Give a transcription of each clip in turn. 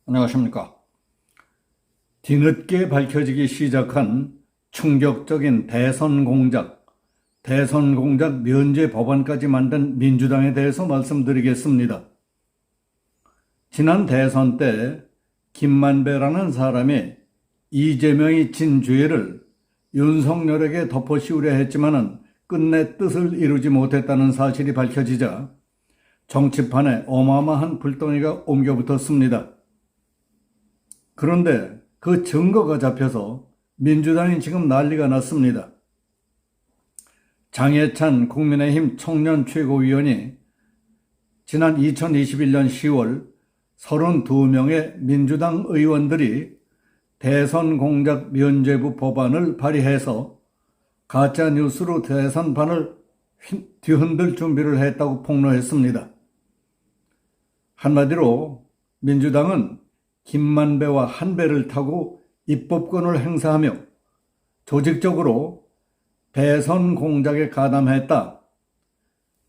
안녕하십니까. 뒤늦게 밝혀지기 시작한 충격적인 대선 공작 면제 법안까지 만든 민주당에 대해서 말씀드리겠습니다. 지난 대선 때 김만배라는 사람이 이재명이 진 죄를 윤석열에게 덮어씌우려 했지만은 끝내 뜻을 이루지 못했다는 사실이 밝혀지자 정치판에 어마어마한 불덩이가 옮겨붙었습니다. 그런데 그 증거가 잡혀서 민주당이 지금 난리가 났습니다. 장해찬 국민의힘 청년 최고위원이 지난 2021년 10월 32명의 민주당 의원들이 대선 공작 면죄부 법안을 발의해서 가짜뉴스로 대선판을 뒤흔들 준비를 했다고 폭로했습니다. 한마디로 민주당은 김만배와 한 배를 타고 입법권을 행사하며 조직적으로 대선 공작에 가담했다.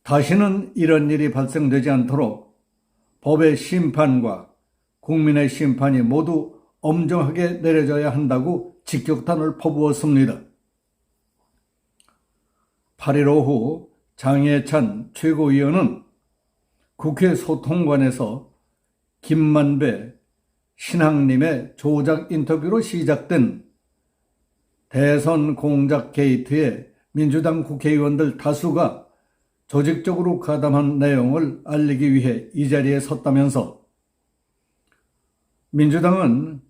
다시는 이런 일이 발생되지 않도록 법의 심판과 국민의 심판이 모두 엄정하게 내려져야 한다고 직격탄을 퍼부었습니다. 8일 오후 장해찬 최고위원은 국회 소통관에서 김만배 신학님의 조작 인터뷰로 시작된 대선 공작 게이트에 민주당 국회의원들 다수가 조직적으로 가담한 내용을 알리기 위해 이 자리에 섰다면서 민주당은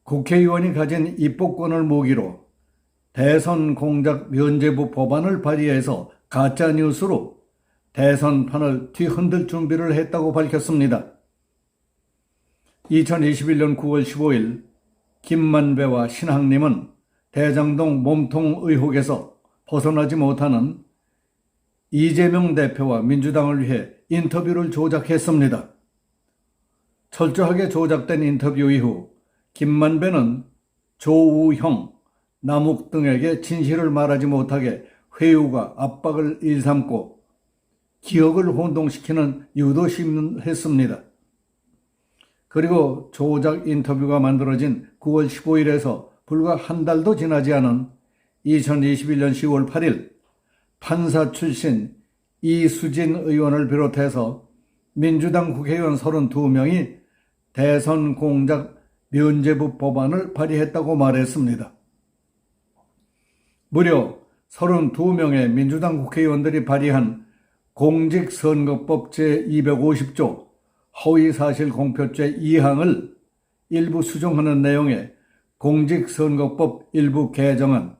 국회의원이 가진 입법권을 모기로 대선 공작 면죄부 법안을 발의해서 가짜뉴스로 대선판을 뒤흔들 준비를 했다고 밝혔습니다. 2021년 9월 15일 김만배와 신학님은 대장동 몸통 의혹에서 벗어나지 못하는 이재명 대표와 민주당을 위해 인터뷰를 조작했습니다. 철저하게 조작된 인터뷰 이후 김만배는 조우형, 남욱 등에게 진실을 말하지 못하게 회유와 압박을 일삼고 기억을 혼동시키는 유도심을 했습니다. 그리고 조작 인터뷰가 만들어진 9월 15일에서 불과 한 달도 지나지 않은 2021년 10월 8일 판사 출신 이수진 의원을 비롯해서 민주당 국회의원 32명이 대선 공작 면죄부 법안을 발의했다고 말했습니다. 무려 32명의 민주당 국회의원들이 발의한 공직선거법 제250조 허위사실 공표죄 2항을 일부 수정하는 내용의 공직선거법 일부 개정안,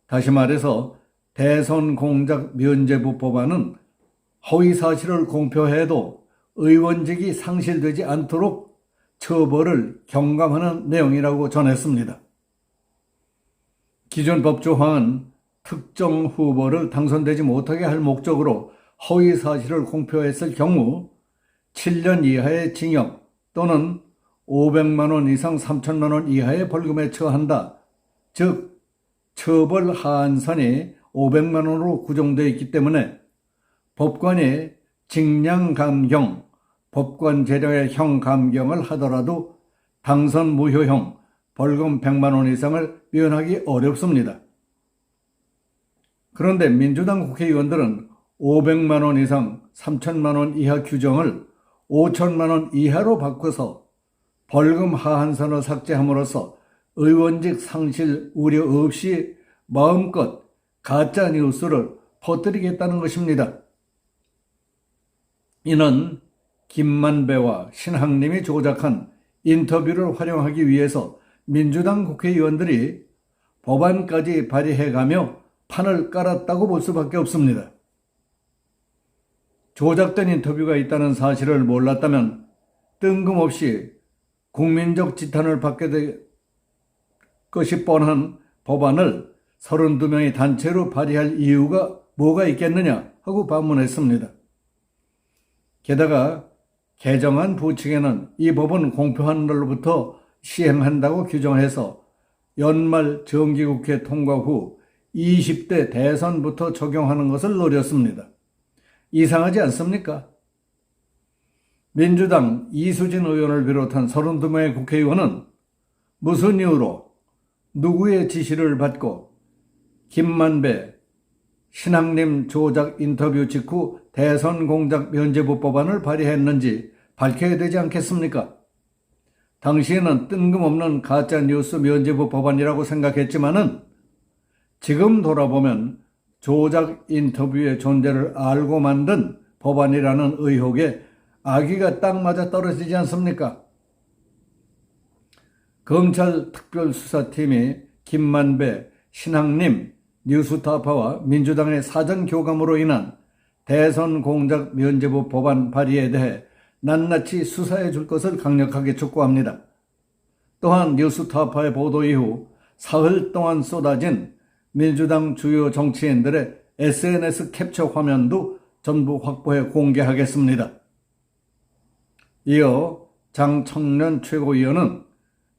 다시 말해서 대선 공작 면죄부 법안은 허위사실을 공표해도 의원직이 상실되지 않도록 처벌을 경감하는 내용이라고 전했습니다. 기존 법조항은 특정 후보를 당선되지 못하게 할 목적으로 허위사실을 공표했을 경우 7년 이하의 징역 또는 500만 원 이상 3천만 원 이하의 벌금에 처한다. 즉 처벌 하한선이 500만 원으로 구정되어 있기 때문에 법관이 징량 감경, 법관 재량의 형 감경을 하더라도 당선 무효형, 벌금 100만 원 이상을 면하기 어렵습니다. 그런데 민주당 국회의원들은 500만 원 이상 3천만 원 이하 규정을 5천만 원 이하로 바꿔서 벌금 하한선을 삭제함으로써 의원직 상실 우려 없이 마음껏 가짜뉴스를 퍼뜨리겠다는 것입니다. 이는 김만배와 신학님이 조작한 인터뷰를 활용하기 위해서 민주당 국회의원들이 법안까지 발의해가며 판을 깔았다고 볼 수밖에 없습니다. 조작된 인터뷰가 있다는 사실을 몰랐다면 뜬금없이 국민적 지탄을 받게 될 것이 뻔한 법안을 32명의 단체로 발의할 이유가 뭐가 있겠느냐 하고 반문했습니다. 게다가 개정안 부칙에는 이 법은 공표한 날로부터 시행한다고 규정해서 연말 정기국회 통과 후 20대 대선부터 적용하는 것을 노렸습니다. 이상하지 않습니까? 민주당 이수진 의원을 비롯한 32명의 국회의원은 무슨 이유로 누구의 지시를 받고 김만배 신앙님 조작 인터뷰 직후 대선 공작 면죄부 법안을 발의했는지 밝혀야 되지 않겠습니까? 당시에는 뜬금없는 가짜뉴스 면죄부 법안이라고 생각했지만은 지금 돌아보면 조작 인터뷰의 존재를 알고 만든 법안이라는 의혹에 아기가 딱 맞아 떨어지지 않습니까? 검찰 특별수사팀이 김만배, 신앙님, 뉴스타파와 민주당의 사전 교감으로 인한 대선 공작 면죄부 법안 발의에 대해 낱낱이 수사해 줄 것을 강력하게 촉구합니다. 또한 뉴스타파의 보도 이후 사흘 동안 쏟아진 민주당 주요 정치인들의 SNS 캡처 화면도 전부 확보해 공개하겠습니다. 이어 장청년 최고위원은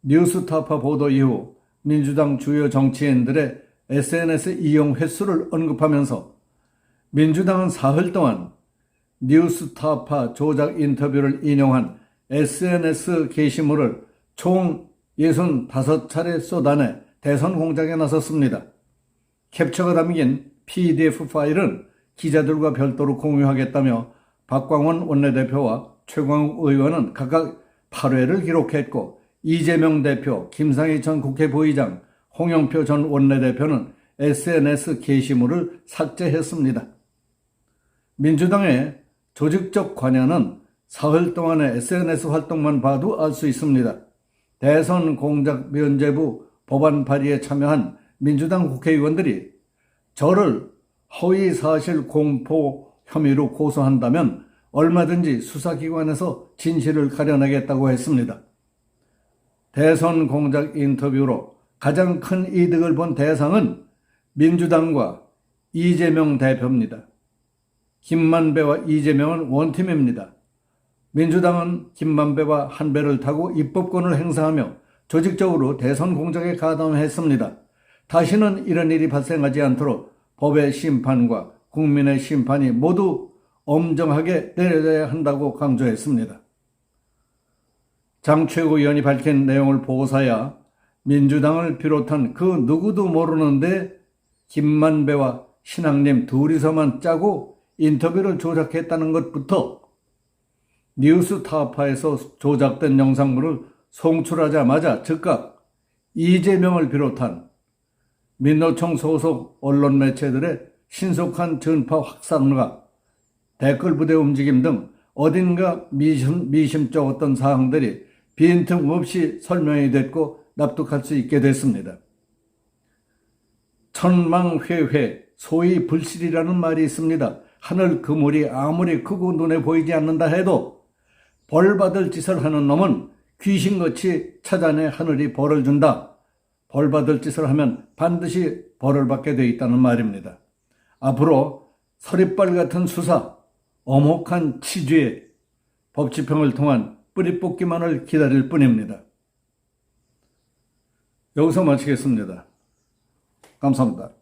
뉴스타파 보도 이후 민주당 주요 정치인들의 SNS 이용 횟수를 언급하면서 민주당은 사흘 동안 뉴스타파 조작 인터뷰를 인용한 SNS 게시물을 총 65차례 쏟아내 대선 공작에 나섰습니다. 캡처가 담긴 PDF 파일은 기자들과 별도로 공유하겠다며 박광원 원내대표와 최광욱 의원은 각각 8회를 기록했고 이재명 대표, 김상희 전 국회 부의장, 홍영표 전 원내대표는 SNS 게시물을 삭제했습니다. 민주당의 조직적 관여는 사흘 동안의 SNS 활동만 봐도 알 수 있습니다. 대선 공작 면죄부 법안 발의에 참여한 민주당 국회의원들이 저를 허위사실 공포 혐의로 고소한다면 얼마든지 수사기관에서 진실을 가려내겠다고 했습니다. 대선 공작 인터뷰로 가장 큰 이득을 본 대상은 민주당과 이재명 대표입니다. 김만배와 이재명은 원팀입니다. 민주당은 김만배와 한 배를 타고 입법권을 행사하며 조직적으로 대선 공작에 가담했습니다. 다시는 이런 일이 발생하지 않도록 법의 심판과 국민의 심판이 모두 엄정하게 내려져야 한다고 강조했습니다. 장 최고위원이 밝힌 내용을 보고서야 민주당을 비롯한 그 누구도 모르는데 김만배와 신앙님 둘이서만 짜고 인터뷰를 조작했다는 것부터 뉴스타파에서 조작된 영상물을 송출하자마자 즉각 이재명을 비롯한 민노총 소속 언론 매체들의 신속한 전파 확산과 댓글 부대 움직임 등 어딘가 미심쩍 어떤 사항들이 빈틈없이 설명이 됐고 납득할 수 있게 됐습니다. 천망회회, 소위 불실이라는 말이 있습니다. 하늘 그물이 아무리 크고 눈에 보이지 않는다 해도 벌받을 짓을 하는 놈은 귀신같이 찾아내 하늘이 벌을 준다. 벌받을 짓을 하면 반드시 벌을 받게 돼 있다는 말입니다. 앞으로 서리빨 같은 수사, 엄혹한 치죄, 법집행을 통한 뿌리 뽑기만을 기다릴 뿐입니다. 여기서 마치겠습니다. 감사합니다.